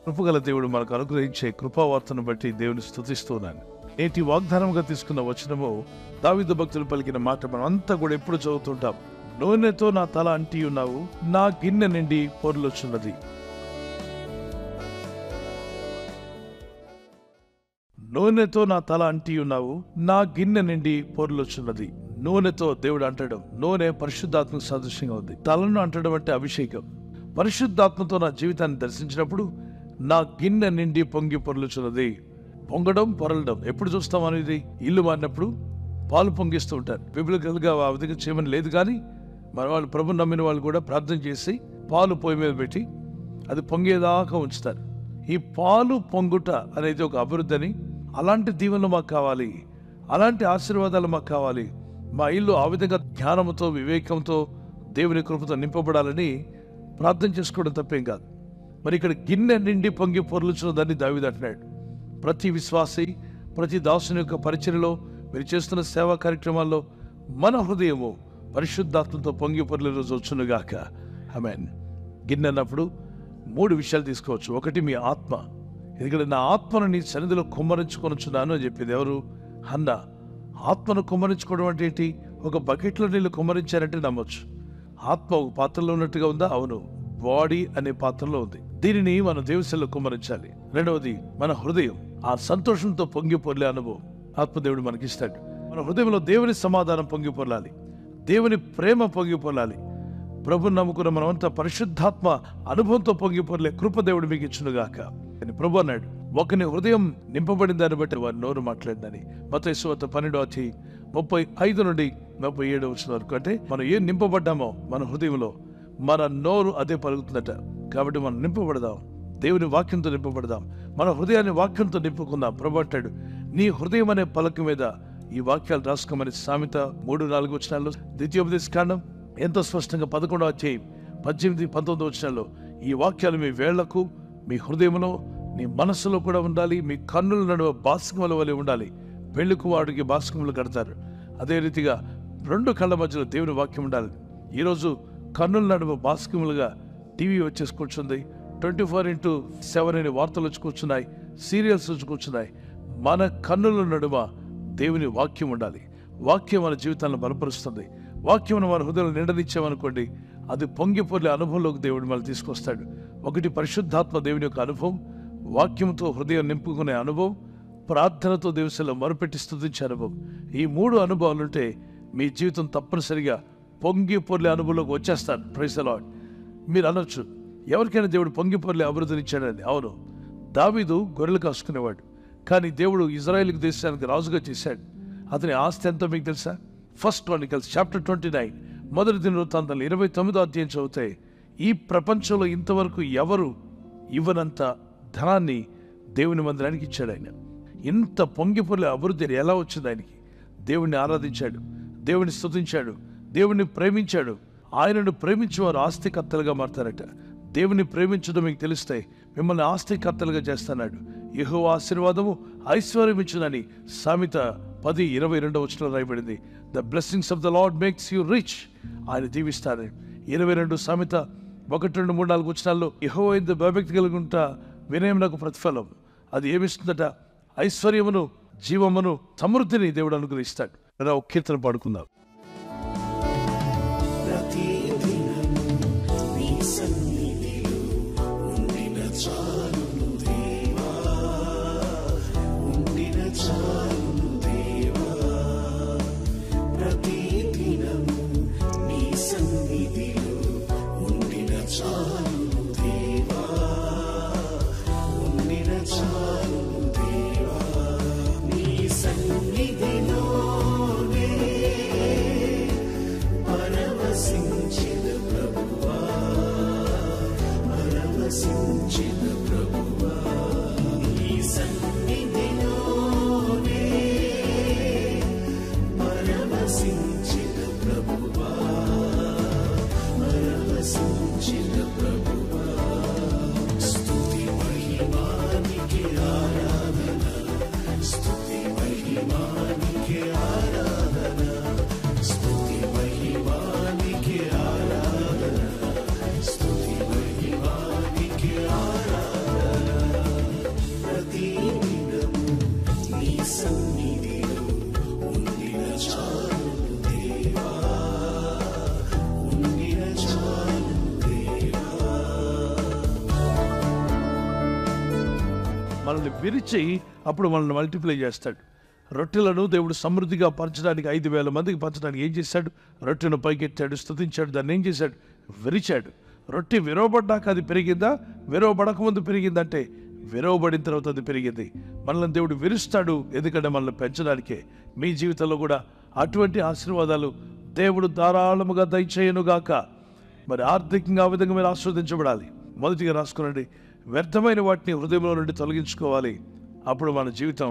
కృపగల దేవుడు మనకు అనుగ్రహించే కృపావార్తను బట్టి దేవుని స్తుతిస్తున్నాను. నేటి వాగ్దానంగా తీసుకున్న వచనము దావీదు భక్తులు పలికిన మాట మనం అంతా కూడా ఎప్పుడు చదువుతుంటాం. నూనెతో నా తల అంటి ఉన్నావు, నా గిన్నె నిండి పొర్లుచున్నది. నూనెతో నా తల అంటి ఉన్నావు, నా గిన్నె నిండి పొర్లుచున్నది. నూనెతో దేవుడు అంటడం, నూనె పరిశుద్ధాత్మకు సదృశ్యంగా ఉంది. తలను అంటడం అంటే అభిషేకం. పరిశుద్ధాత్మతో నా జీవితాన్ని దర్శించినప్పుడు నా గిన్నె నిండి పొంగి పొర్లుచున్నది. పొంగడం, పొరలడం ఎప్పుడు చూస్తాం అనేది? ఇల్లు మారినప్పుడు పాలు పొంగిస్తూ ఉంటారు. బిబ్లికల్గా ఆ విధంగా చేయమని లేదు, కానీ మన వాళ్ళు, ప్రభు నమ్మిన వాళ్ళు కూడా ప్రార్థన చేసి పాలు పొయ్యి మీద పెట్టి అది పొంగేదాకా ఉంచుతారు. ఈ పాలు పొంగుట అనేది ఒక అభివృద్ధి అని, అలాంటి దీవెనలు మాకు కావాలి, అలాంటి ఆశీర్వాదాలు మాకు కావాలి, మా ఇల్లు ఆ విధంగా జ్ఞానంతో, వివేకంతో, దేవుని కృపతో నింపబడాలని ప్రార్థన చేసుకోవడం తప్పేం కాదు. మరి ఇక్కడ గిన్నె నిండి పొంగి పొర్లుచున్నదని దావీదు అంటున్నాడు. ప్రతి విశ్వాసి, ప్రతి దాసుని యొక్క పరిచర్యలో, మీరు చేస్తున్న సేవా కార్యక్రమాల్లో మన హృదయము పరిశుద్ధాత్మతో పొంగి పొర్లే రోజు వచ్చునుగాక. ఆమేన్. గిన్నె అన్నప్పుడు 3 విషయాలు తీసుకోవచ్చు. ఒకటి మీ ఆత్మ. ఎందుకంటే నా ఆత్మను నీ సన్నిధిలో కుమ్మరించుకొనుచున్నాను అని చెప్పింది ఎవరు? హన్న. ఆత్మను కుమ్మరించుకోవడం అంటే ఏంటి? ఒక బకెట్లో నీళ్ళు కుమ్మరించారంటే నమ్మొచ్చు. ఆత్మ ఒక పాత్రలో ఉన్నట్టుగా ఉందా? అవును, బాడీ అనే పాత్రలో ఉంది. దీనిని మన దేవునిలో కుమ్మరించాలి. రెండవది మన హృదయం. ఆ సంతోషంతో పొంగి పొర్లే అనుభవం ఆత్మదేవుడు మనకిస్తాడు. మన హృదయంలో దేవుని సమాధానం పొంగి పొర్లాలి, దేవుని ప్రేమ పొంగి పొర్లాలి. ప్రభుని నమ్ముకున్న మనమంతా పరిశుద్ధాత్మ అనుభవంతో పొంగి పొర్లే కృప దేవుడు మీకు ఇచ్చునుగాక అని ప్రభు అన్నాడు. ఒకని హృదయం నింపబడిన దాన్ని బట్టి వారి నోరు మాట్లాడిందని. మత్తయి సువార్త 12:35 నుండి 37 వరకు. అంటే మనం ఏం నింపబడ్డామో మన హృదయంలో, మన నోరు అదే పలుకుతుందట. కాబట్టి మనం నింపబడదాం, దేవుని వాక్యంతో నింపబడదాం, మన హృదయాన్ని వాక్యంతో నింపుకుందాం. ప్రభు అంటాడు, నీ హృదయం అనే పలక మీద ఈ వాక్యాలు రాసుకోమని సామెత 3-4 వచనాల్లో, ద్వితీయోపదేశ కాండం ఎంతో స్పష్టంగా 11వ అధ్యాయం 18-19 వచనాల్లో ఈ వాక్యాలు మీ వేళ్లకు, మీ హృదయంలో, నీ మనస్సులో కూడా ఉండాలి. మీ కన్నుల నడువ బాస్కముల వలె ఉండాలి. పెళ్లి కుమారుడికి బాస్కములు కడతారు, అదే రీతిగా 2 కళ్ళ మధ్యలో దేవుని వాక్యం ఉండాలి. ఈరోజు కన్నుల నడువ బాస్కములుగా టీవీ వచ్చేసి కూర్చుంది, 24/7 అనే వార్తలు వచ్చి కూర్చున్నాయి, సీరియల్స్ వచ్చి కూర్చున్నాయి. మన కన్నుల నడుమ దేవుని వాక్యం ఉండాలి. వాక్యం మన జీవితాలను బలపరుస్తుంది. వాక్యం మన హృదయంలో నిండనిచ్చామనుకోండి, అది పొంగి పొర్లే అనుభవంలోకి దేవుడు మనల్ని తీసుకొస్తాడు. ఒకటి పరిశుద్ధాత్మ దేవుని యొక్క అనుభవం, వాక్యంతో హృదయం నింపుకునే అనుభవం, ప్రార్థనతో దేవునిలో మొరపెట్టి స్తుతించే అనుభవం. ఈ 3 అనుభవాలుంటే మీ జీవితం తప్పనిసరిగా పొంగి పొర్లే అనుభవంలోకి వచ్చేస్తారు. Praise the Lord. మీరు అనొచ్చు, ఎవరికైనా దేవుడు పొంగి పొర్లే అభివృద్ధినిచ్చాడని. అవును, దావీదు గొర్రెలు కాసుకునేవాడు, కానీ దేవుడు ఇజ్రాయేల్ దేశానికి రాజుగా చేశాడు. అతని ఆస్తి ఎంతో మీకు తెలుసా? 1 Chronicles chapter 29 మొదటి దినవృత్తాంతాలు 29వ అధ్యాయం చదివితే, ఈ ప్రపంచంలో ఇంతవరకు ఎవరు ఇవ్వనంత ధనాన్ని దేవుని మందిరానికి ఇచ్చాడు ఆయన. ఇంత పొంగిపొర్లే అభివృద్ధి ఎలా వచ్చింది ఆయనకి? దేవుణ్ణి ఆరాధించాడు, దేవుని స్తుతించాడు, దేవుణ్ణి ప్రేమించాడు. ఆయనను ప్రేమించేవారు ఆస్తికర్తలుగా మారతారట. దేవుని ప్రేమించడం మీకు తెలిస్తే మిమ్మల్ని ఆస్తికర్తలుగా చేస్తున్నాడు. యెహోవా ఆశీర్వాదము ఐశ్వర్యం ఇచ్చునని సామెత 10:22 వచనంలో రాయబడింది. The blessings of the lord makes you rich. ఆయన దీవిస్తాడు. 22 సామెత 1, 2, 3, 4 వచనాల్లో యెహోవా యందు భయభక్తి కలిగి ఉంట వినయమునకు ప్రతిఫలం. అది ఏమిస్తుందట? ఐశ్వర్యమును, జీవమును, సమృద్ధిని దేవుడు అనుగ్రహిస్తాడు. ఒక కీర్తన పాడుకుందాం. నీ సన్నిధిలోనే మనల్ని విరిచి అప్పుడు మనల్ని మల్టిప్లై చేస్తాడు. రొట్టెలను దేవుడు సమృద్ధిగా పంచడానికి 5,000 మందికి పంచడానికి ఏం చేశాడు? రొట్టెను పైకెత్తాడు, స్తుతించాడు, దాన్ని ఏం చేశాడు? విరిచాడు. రొట్టె విరవబడ్డాక అది పెరిగిందా? విరవబడకముందు పెరిగిందంటే విరవబడిన తర్వాత అది పెరిగింది. మనల్ని దేవుడు విరుస్తాడు, ఎందుకంటే మనల్ని పెంచడానికే. మీ జీవితంలో కూడా అటువంటి ఆశీర్వాదాలు దేవుడు ధారాళముగా దయచేయనుగాక. మరి ఆర్థికంగా ఆ విధంగా మీరు ఆస్వాదించబడాలి. మొదటిగా రాసుకునండి, వ్యర్థమైన వాటిని హృదయంలో నుండి తొలగించుకోవాలి. అప్పుడు మన జీవితం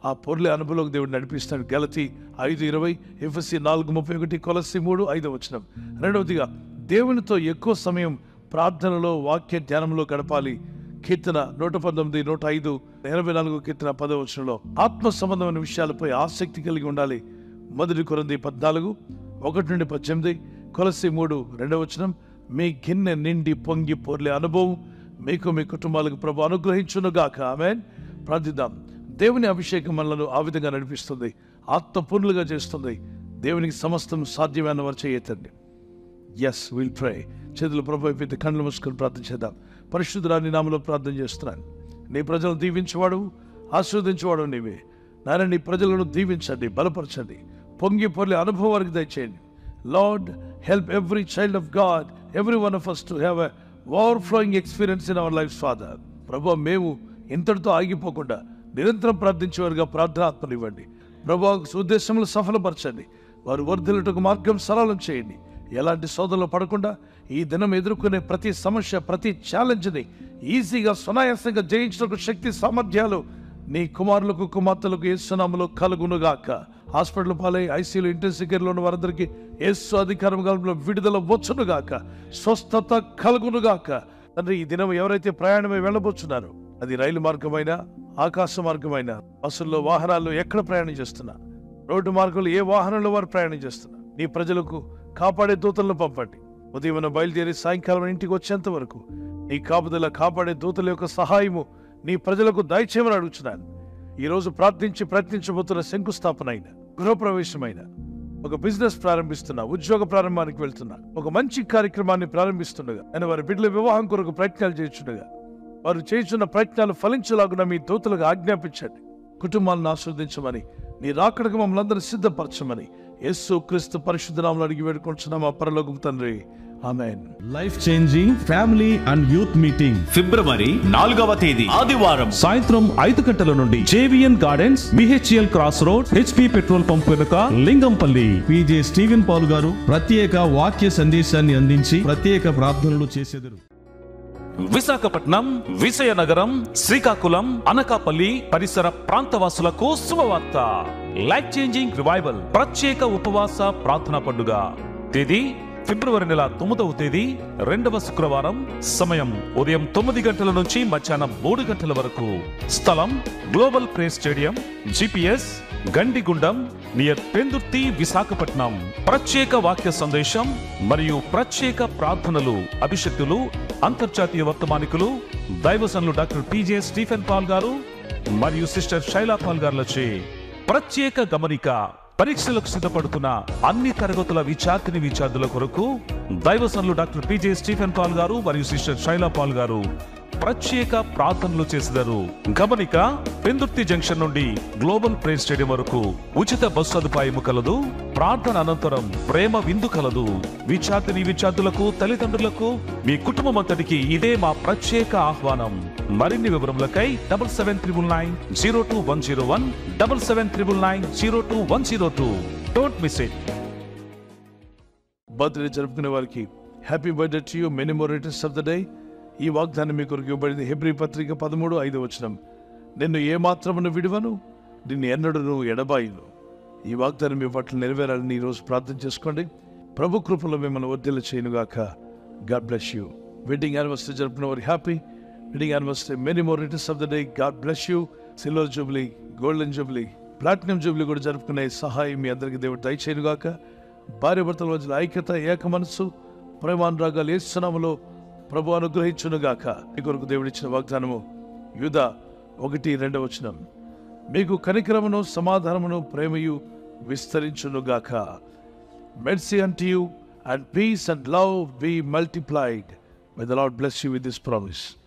ఆ పొర్లే అనుభవంలోకి దేవుడు నడిపిస్తాడు. గలతీ 5:20, ఎఫెసీ 4:31, కొలస్సీ 3:5. రెండవదిగా దేవునితో ఎక్కువ సమయం ప్రార్థనలో, వాక్య ధ్యానంలో గడపాలి. కీర్తన 119, 105, 84 కీర్తన 10 ఆత్మ సంబంధమైన విషయాలపై ఆసక్తి కలిగి ఉండాలి. 1 కొరింథీ 14, 1-18, కొలస్సీ 3:2. మీ గిన్నె నిండి పొంగి పొర్లే అనుభవం మీకు, మీ కుటుంబాలకు ప్రభు అనుగ్రహించునుగాక. ఆమేన్. ప్రార్థిద్దాం. దేవుని అభిషేకం మనలను ఆ విధంగా నడిపిస్తుంది, ఆత్మపూర్ణులుగా చేస్తుంది. దేవునికి సమస్తం సాధ్యమైన వారు చేయతండి. Yes, will pray. చేతులు ప్రభు అయిపోతే కళ్ళు మూసుకొని ప్రార్థన చేద్దాం. పరిశుద్ధుడా, నీ నామములో ప్రార్థన చేస్తున్నాను. నీ ప్రజలను దీవించేవాడు, ఆశీర్వదించేవాడు నీవే. నాయన, నీ ప్రజలను దీవించండి, బలపరచండి, పొంగి పొర్లే అనుభవం వారికి దయచేయండి. Lord, help every child of God, every one of us to have a overflowing experience in our lives, Father. ప్రభు, మేము ఇంతటితో ఆగిపోకుండా నిరంతరం ప్రార్థించేవారుగా ప్రార్థనాత్మలు ఇవ్వండి. ప్రభు, ఉద్దేశంలో సఫలపరచండి. వారు వర్ధిల్లుటకు మార్గం సరళం చేయండి. ఎలాంటి శోధనలు పడకుండా ఈ దినం ఎదుర్కొనే ప్రతి సమస్య, ప్రతి ఛాలెంజ్ని ఈజీగా, సునాయాసంగా జయించడానికి శక్తి సామర్థ్యాలు నీ కుమారులకు, కుమార్తెలకు యేసు నామములో కలుగునుగాక. హాస్పిటల్ పాలై ఐసీయూలో, ఇంటెన్సివ్ కేర్లో ఉన్న వారందరికీ యేసు అధికారం కాలంలో విడుదల వచ్చునుగాక, స్వస్థత కలుగునుగాక. తండ్రి, ఈ దినం ఎవరైతే ప్రయాణమై వెళ్ళబోతున్నారో, అది రైలు మార్గమైనా, ఆకాశ మార్గమైనా, బస్సుల్లో, వాహనాల్లో ఎక్కడ ప్రయాణం చేస్తున్నా, రోడ్డు మార్గంలో ఏ వాహనంలో వారు ప్రయాణం చేస్తున్నా, నీ ప్రజలకు కాపాడే దూతలను పంపండి. ఉదయం బయలుదేరి సాయంకాలం ఇంటికి వచ్చేంత వరకు నీ కాపుదల, కాపాడే దూతల యొక్క సహాయము నీ ప్రజలకు దయచేయమని అడుగుతున్నాను. ఈరోజు ప్రార్థించి ప్రయత్నించబోతున్న శంకుస్థాపన అయినా, గృహప్రవేశమైన, ఒక బిజినెస్ ప్రారంభిస్తున్నా, ఉద్యోగ ప్రారంభానికి వెళ్తున్నా, ఒక మంచి కార్యక్రమాన్ని ప్రారంభిస్తుండగా, ఆయన వారి బిడ్డల వివాహం కొరకు ప్రయత్నాలు చేస్తుండగా, వారు చేస్తున్న ప్రయత్నాలు ఫలించలాగున మీ దూతలకు ఆజ్ఞాపించండి. కుటుంబాలను ఆస్వాదించమని, నీ రాకడకు మమ్మల్ని అందరూ సిద్ధపరచమని యేసు క్రీస్తు పరిశుద్ధ నామములో అడిగి వేడుకుంటున్నాం మా పరలోకపు తండ్రి. Amen. Life changing family and youth meeting ఫిబ్రవరి 4వ తేదీ ఆదివారం సాయంత్రం 5 గంటల నుండి JVN gardens, BHEL cross road, HP petrol pump వెనుక, లింగంపల్లి. పిజే స్టీవెన్ పాల్ గారు ప్రత్యేక వాక్య సందేశాన్ని అందించి ప్రత్యేక ప్రార్థనలు చేసేదరు. విశాఖపట్నం, విజయనగరం, శ్రీకాకుళం, అనకాపల్లి పరిసర ప్రాంతవాసులకు శుభవార్త. లైఫ్ చేంజింగ్ రివైవల్ ప్రత్యేక ఉపవాస ప్రార్థనా పండుగ. తేదీ ఫిబ్రవరి 9వ తేదీ, 2వ శుక్రవారం. సమయం ఉదయం 9 గంటల నుంచి మధ్యాహ్నం 3 గంటల వరకు. స్థలం Global Praise Stadium, GPS Gandigundam, near Pendurthi, Visakhapatnam. ప్రత్యేక వాక్య సందేశం మరియు ప్రత్యేక ప్రార్థనలు, అభిషక్తులు, అంతర్జాతీయ వర్తమానికులు, దైవజనులు డాక్టర్ పిజే స్టీఫెన్ పాల్ గారు మరియు సిస్టర్ శైలా పాల్ గారులచే. ప్రత్యేక గమనిక: పరీక్షలకు సిద్ధపడుతున్న అన్ని తరగతుల విద్యార్థుల కొరకు దైవజనులు డాక్టర్ పిజే స్టీఫెన్ పాల్ గారు మరియు సిస్టర్ శైలా పాల్ గారు ప్రత్యేక ప్రార్థనలు చేసేదారు. గమనిక: పెందుర్తి జంక్షన్ నుండి గ్లోబల్ ప్రేస్ స్టేడియం వరకు ఉచిత బస్సు సదుపాయం కలదు. ప్రార్థన అనంతరం ప్రేమ విందు కలదు. విద్యార్థులకు, తల్లిదండ్రులకు, మీ కుటుంబం అంతటికి ఇదే మా ప్రత్యేక ఆహ్వానం. మరిన్ని వివరములకై 7799902101, 7799902102. Don't miss it. బర్త్డే జరుపుకునే వారికి happy birthday to you, many more returns of the day. ఈ వాగ్దానం మీ కొరకు ఇవ్వబడింది. హెబ్రీ పత్రిక 13:5. నిన్ను ఏమాత్రమును విడువను, నిన్ను ఎన్నడూ ఎడబాయును. ఈ వాగ్దానం మీ పట్ల నెరవేరాలని ఈరోజు ప్రార్థన చేసుకోండి. ప్రభు కృపలో మిమ్మల్ని వర్ధిల్ల చేయనుగాక. God bless you. Wedding anniversary జరుపుకున్న వారి happy wedding anniversary, many more returns of the day. God bless you. Silver jubilee, golden jubilee, platinum jubilee కూడా జరుపుకునే సహాయం మీ అందరికీ దేవుడు దయచేయనుగాక. భార్య భర్తల మధ్యలో ఐక్యత, ఏక మనస్సు, ప్రేమానురాగాలు యేసు నామములో ప్రభు అనుగ్రహించునుగాక. మీ కొరకు దేవుడిచ్చిన వాగ్దానము యూదా 1:2. మీకు కనికరమును, సమాధానమును, ప్రేమయు విస్తరించునుగాక. Mercy unto you and peace and love be multiplied. May the Lord bless you with this promise.